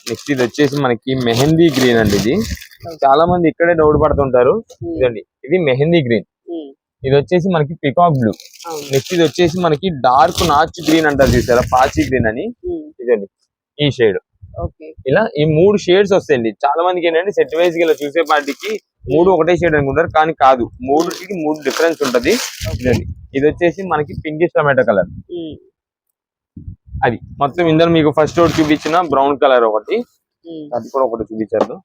నెక్స్ట్ ఇది వచ్చేసి మనకి మెహందీ గ్రీన్ అండి. ఇది చాలా మంది ఇక్కడే డౌట్ పడుతుంటారు. ఇదండి, ఇది మెహందీ గ్రీన్. ఇది వచ్చేసి మనకి పికాక్ బ్లూ. నెక్స్ట్ ఇది వచ్చేసి మనకి డార్క్ నాచ్ గ్రీన్ అంటారు చూసారా, పాచి గ్రీన్ అని. ఇదండి ఈ షేడ్. ఇలా ఈ 3 షేడ్స్ వస్తాయండి. చాలా మందికి ఏంటంటే సెట్ వైజ్ గా ఇలా చూసే పార్టీకి 3 ఒకటే షేడ్ అనుకుంటారు, కానీ కాదు, 3కి 3 డిఫరెన్స్ ఉంటది. ఇదండి, ఇది వచ్చేసి మనకి పింకిష్ టమాటో కలర్. అది మొత్తం ఇందులో మీకు ఫస్ట్ ఒకటి చూపించిన బ్రౌన్ కలర్ ఒకటి, అది కూడా ఒకటి చూపించారు.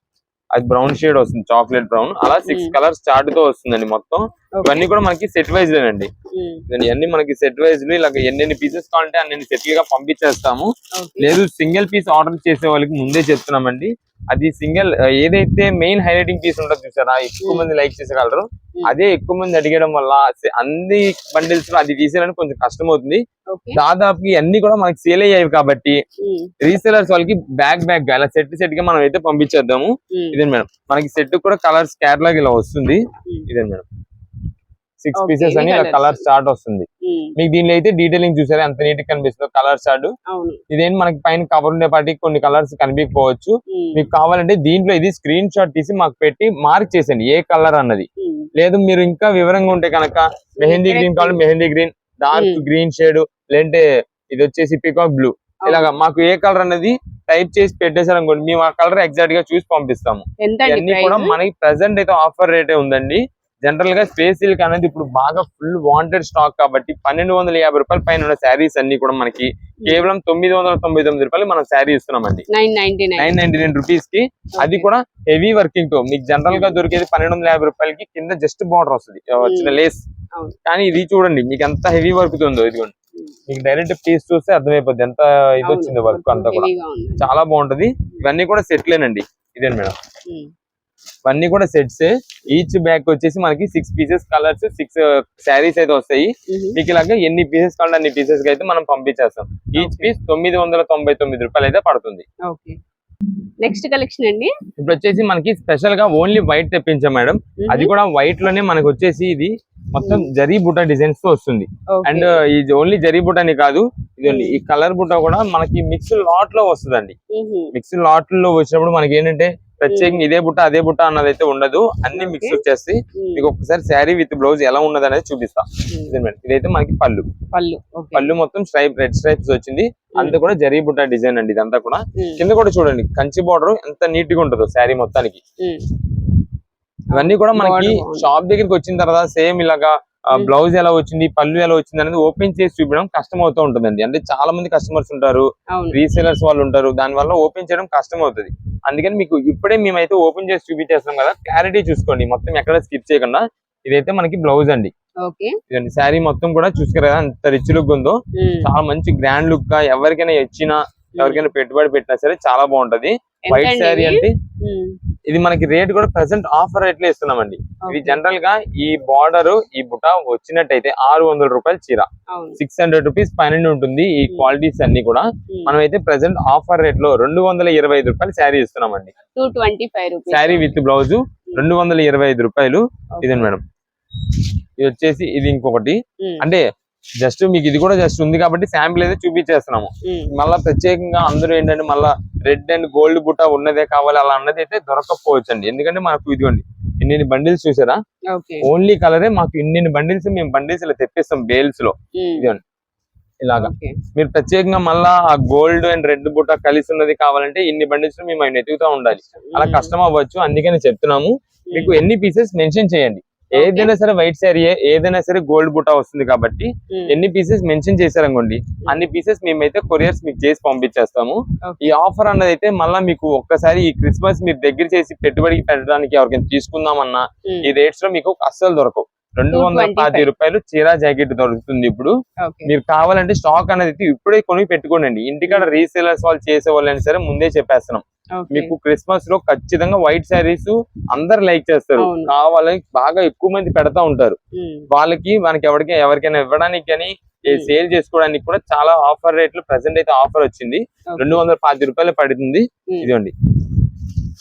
అది బ్రౌన్ షేడ్ వస్తుంది, చాక్లెట్ బ్రౌన్. అలా 6 కలర్స్ చార్ట్ తో వస్తుందండి మొత్తం. ఇవన్నీ కూడా మనకి సెట్ వైజ్ లేనండి. ఇవన్నీ మనకి సెట్ వైజ్ ఇలా ఎన్ని పీసెస్ కావాలంటే అన్ని సెట్ గా పంపించేస్తాము. లేదు సింగిల్ పీస్ ఆర్డర్ చేసే వాళ్ళకి ముందే చెప్తున్నామండి. అది సింగిల్ ఏదైతే మెయిన్ హైలైటింగ్ పీస్ ఉంటుందో చూసారా, ఎక్కువ మంది లైక్ చేసేగలరు. అదే ఎక్కువ మంది అడిగడం వల్ల అన్ని బండిల్స్ లో అది తీసేయాలని కొంచెం కష్టం అవుతుంది. దాదాపు అన్ని కూడా మనకి సేల్ అయ్యాయి కాబట్టి రీసేలర్స్ వాళ్ళకి బ్యాగ్ అలా సెట్ గా మనం అయితే పంపించేద్దాము. ఇదే మేడం, మనకి సెట్ కూడా కలర్స్ కేటలాగ్ ఇలా వస్తుంది. ఇదే మేడం, 6 పీసెస్ అని కలర్ చార్ట్ వస్తుంది. మీకు దీనిలో అయితే డీటెయిలింగ్ చూసారా ఎంత నీట్ గా కనిపిస్తుందో కలర్ చార్ట్. ఇదేంటి మనకి పైన కవర్ ఉండే పాటికి కొన్ని కలర్స్ కనిపించకపోవచ్చు. మీకు కావాలంటే దీంట్లో ఇది స్క్రీన్ షాట్ తీసి మాకు పెట్టి మార్క్ చేసండి ఏ కలర్ అన్నది. లేదు మీరు ఇంకా వివరంగా ఉంటే కనుక మెహందీ గ్రీన్ కావాలి, mehndi green, dark green shade, లేదంటే ఇది వచ్చేసి పికాక్ బ్లూ, ఇలాగా మాకు ఏ కలర్ అనేది టైప్ చేసి పెట్టేసారు అనుకోండి, మేము ఆ కలర్ ఎగ్జాక్ట్ గా చూసి పంపిస్తాము. ఇవన్నీ కూడా మనకి ప్రెసెంట్ అయితే ఆఫర్ రేటే ఉందండి. జనరల్ గా స్పేస్ సిల్క్ అనేది ఇప్పుడు బాగా ఫుల్ వాంటెడ్ స్టాక్ కాబట్టి 1250 రూపాయల పైన ఉన్న శారీస్ అన్ని కూడా మనకి కేవలం 999 రూపాయలు మనం శారీ ఇస్తున్నామండి. 999 రూపీస్ కి. అది కూడా హెవీ వర్కింగ్ తో. మీకు జనరల్ గా దొరికేది 1250 రూపాయలకి కింద జస్ట్ బార్డర్ వస్తుంది, వచ్చిన లేస్. కానీ ఇది చూడండి మీకు ఎంత హెవీ వర్క్ ఉందో. ఇదిగోండి, మీకు డైరెక్ట్ పీస్ చూస్తే అర్థమైపోద్ది ఎంత ఇది వచ్చింది వర్క్ అంతా కూడా. చాలా బాగుంటది. ఇవన్నీ కూడా సెట్లేనండి. ఇదే మేడం, ఇవన్నీ కూడా సెట్స్. ఈచ్ బ్యాగ్ వచ్చేసి మనకి 6 పీసెస్ కలర్స్, 6 శారీస్ అయితే వస్తాయి. మీకు ఇలాగా ఎన్ని పీసెస్ కావాలంటే అన్ని పీసెస్ అయితే మనం పంపించేస్తాం. ఈచ్ పీస్ 999 రూపాయలు అయితే పడుతుంది. నెక్స్ట్ కలెక్షన్ అండి, ఇప్పుడు వచ్చేసి మనకి స్పెషల్ గా ఓన్లీ వైట్ తెప్పించాం మేడం. అది కూడా వైట్ లోనే మనకి వచ్చేసి ఇది మొత్తం జరీ బుట్ట డిజైన్స్ తో వస్తుంది. అండ్ ఇది ఓన్లీ జరీ బుట్ట అని కాదు, ఇది ఈ కలర్ బుట్ట కూడా మనకి మిక్స్ లాట్ లో వస్తుందండి. మిక్స్ లాట్ లో వచ్చినప్పుడు మనకి ఏంటంటే ప్రత్యేకంగా ఇదే బుట్ట అదే బుట్ట అన్నది అయితే ఉండదు, అన్ని మిక్స్ వచ్చేసి మీకు ఒకసారి శారీ విత్ బ్లౌజ్ ఎలా ఉన్నది అనేది చూపిస్తా. ఇదైతే మనకి పళ్ళు మొత్తం రెడ్ స్ట్రైప్స్ వచ్చింది. అంతా కూడా జరీ బుట్ట డిజైన్ అండి. ఇదంతా కూడా కింద కూడా చూడండి కంచి బార్డర్ ఎంత నీట్ గా ఉంటుందో శారీ మొత్తానికి. ఇవన్నీ కూడా మనకి షాప్ దగ్గరికి వచ్చిన తర్వాత సేమ్ ఇలాగా బ్లౌజ్ ఎలా వచ్చింది, పళ్ళు ఎలా వచ్చింది అనేది ఓపెన్ చేసి చూపించడం కష్టం అవుతూ ఉంటుందండి. అంటే చాలా మంది కస్టమర్స్ ఉంటారు, రీసేలర్స్ వాళ్ళు ఉంటారు, దాని వల్ల ఓపెన్ చేయడం కష్టం అవుతుంది. అందుకని మీకు ఇప్పుడే మేమైతే ఓపెన్ చేసి చూపించేస్తాం కదా, క్లారిటీ చూసుకోండి మొత్తం ఎక్కడ స్కిప్ చేయకుండా. ఇదైతే మనకి బ్లౌజ్ అండి. ఇదండి శారీ మొత్తం కూడా చూసుకోరు కదా ఎంత రిచ్ లుక్ ఉందో. చాలా మంచి గ్రాండ్ లుక్ గా ఎవరికైనా ఇచ్చినా ఎవరికైనా పెట్టుబడి పెట్టినా సరే చాలా బాగుంటది. వైట్ శారీ అంటే ఇది మనకి రేట్ కూడా ప్రెసెంట్ ఆఫర్ రేట్ లో ఇస్తున్నామండి. ఇది జనరల్ గా ఈ బార్డర్ ఈ బుట్ట వచ్చినట్టయితే 600 రూపాయలు చీర, 600 రూపీస్ పైన ఉంటుంది. ఈ క్వాలిటీస్ అన్ని కూడా మనం అయితే ప్రెసెంట్ ఆఫర్ రేట్ లో 225 రూపాయలు శారీ ఇస్తున్నామండి. 225 శారీ విత్ బ్లౌజ్ 225 రూపాయలు. ఇదే మేడం, ఇది వచ్చేసి ఇది ఇంకొకటి. అంటే జస్ట్ మీకు ఇది కూడా జస్ట్ ఉంది కాబట్టి శాంపిల్ అయితే చూపించేస్తున్నాము. మళ్ళా ప్రత్యేకంగా అందరూ ఏంటంటే మళ్ళా రెడ్ అండ్ గోల్డ్ బుట్ట ఉన్నదే కావాలి అలా అన్నది అయితే దొరకకపోవచ్చు అండి. ఎందుకంటే మనకు ఇదిగోండి ఇన్ని బండిల్స్ చూసారా, ఓన్లీ కలరే మాకు ఇన్ని బండిల్స్ మేము బండిల్స్ ఇలా తెప్పిస్తాం బేల్స్ లో. ఇదిగోండి ఇలాగా మీరు ప్రత్యేకంగా మళ్ళా ఆ గోల్డ్ అండ్ రెడ్ బుట్ట కలిసి ఉన్నది కావాలంటే ఇన్ని బండిల్స్ మేము ఆయన ఎతుకుతా ఉండాలి, అలా కష్టం అవ్వచ్చు. అందుకని చెప్తున్నాము మీకు ఎన్ని పీసెస్ మెన్షన్ చేయండి. ఏదైనా సరే వైట్ శారీ ఏదైనా సరే గోల్డ్ బుట్ట వస్తుంది కాబట్టి ఎన్ని పీసెస్ మెన్షన్ చేశారనుకోండి అన్ని పీసెస్ మేమైతే కొరియర్స్ మీకు చేసి పంపించేస్తాము. ఈ ఆఫర్ అన్నది అయితే మళ్ళీ మీకు ఒక్కసారి ఈ క్రిస్మస్ మీరు దగ్గర చేసి పెట్టుబడికి పెట్టడానికి ఎవరికైనా తీసుకుందామన్నా ఈ రేట్స్ లో మీకు అస్సలు దొరకవు. 210 రూపాయలు చీర జాకెట్ దొరుకుతుంది ఇప్పుడు. ఓకే. మీరు కావాలంటే స్టాక్ అనేది ఇప్పుడే కొని పెట్టుకోండి. ఇంటికాడ రీసేలర్స్ వాళ్ళు చేసే వాళ్ళైనా సరే ముందే చెప్పేస్తున్నాం. ఓకే. మీకు క్రిస్మస్ లో ఖచ్చితంగా వైట్ శారీస్ అందరు లైక్ చేస్తారు. అవును. కావాలని బాగా ఎక్కువ మంది పెడతా ఉంటారు. ఉమ్. మనకి ఎవరికైనా ఇవ్వడానికి కానీ సేల్ చేసుకోవడానికి కూడా చాలా ఆఫర్ రేట్లు ప్రెసెంట్ అయితే ఆఫర్ వచ్చింది. ఓకే. 210 రూపాయలు పడుతుంది. ఉమ్. ఇదిగోండి.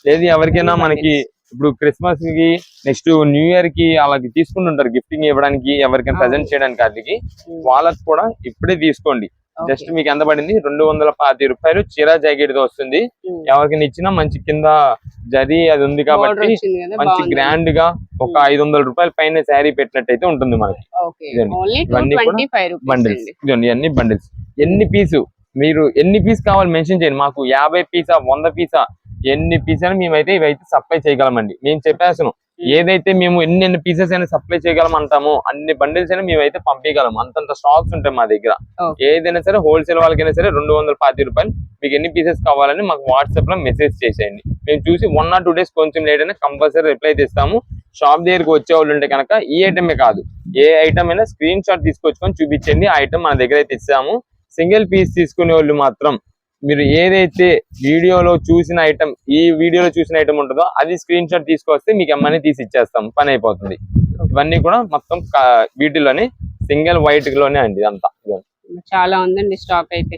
లేదు ఎవరికైనా మనకి ఇప్పుడు క్రిస్మస్ కి నెక్స్ట్ న్యూ ఇయర్ కి అలాగే తీసుకుంటుంటారు గిఫ్టింగ్ ఇవ్వడానికి, ఎవరికైనా ప్రెజెంట్ చేయడానికి వాటికి, వాళ్ళకి కూడా ఇప్పుడే తీసుకోండి. ఓకే. జస్ట్ మీకు ఎంత పడింది 210 రూపాయలు చీర జాకెట్ తో వస్తుంది. ఉమ్. ఎవరికైనా ఇచ్చినా మంచి కింద జరీ అది ఉంది Border కాబట్టి వచ్చింది కదా, మంచి బాగుంది. గ్రాండ్ గా ఒక 500 రూపాయల పైన శారీ పెట్టినట్టయితే ఉంటుంది మనకి. ఓకే. ఇదండి. ఓన్లీ ఇవన్నీ కూడా 225 రూపీస్ బండిల్స్. అండి. ఇదండి అన్ని బండిల్స్. ఎన్ని పీసు మీరు ఎన్ని పీస్ కావాలి మెన్షన్ చేయండి. మాకు 50 పీసా 100 పీసా ఎన్ని పీసాలు మేమైతే ఇవైతే సప్లై చేయగలమండి. మేము చెప్పేస్తున్నాం ఏదైతే మేము ఎన్ని పీసెస్ అయినా సప్లై చేయగలం అంటామో అన్ని బండిల్స్ అయినా మేమైతే పంపించగలం. అంతంత స్టాక్స్ ఉంటాయి మా దగ్గర. ఓకే. ఏదైనా సరే హోల్సేల్ వాళ్ళకైనా సరే 210 రూపాయలు. మీకు ఎన్ని పీసెస్ కావాలని మాకు వాట్సాప్ లో మెసేజ్ చేసేయండి. మేము చూసి 1 or 2 days కొంచెం లేట్ అయినా కంపల్సరీ రిప్లై ఇస్తాము. షాప్ దగ్గరికి వచ్చే వాళ్ళు ఉంటే కనుక ఈ ఐటమే కాదు ఏ ఐటమ్ అయినా స్క్రీన్ షాట్ తీసుకొచ్చుకొని చూపించండి. ఆ ఐటమ్ మన దగ్గర అయితే ఇస్తాము. సింగిల్ పీస్ తీసుకునే వాళ్ళు మాత్రం మీరు ఏదైతే వీడియోలో చూసిన ఐటమ్ ఉంటుందో అది స్క్రీన్ షాట్ తీసుకొస్తే మీకు అమ్మని తీసి ఇచ్చేస్తాం, పని అయిపోతుంది. ఇవన్నీ కూడా మొత్తం వీటిలోనే సింగిల్ వైట్ లోనే అండి అంతా. చాలా ఉందండి స్టాక్ అయితే.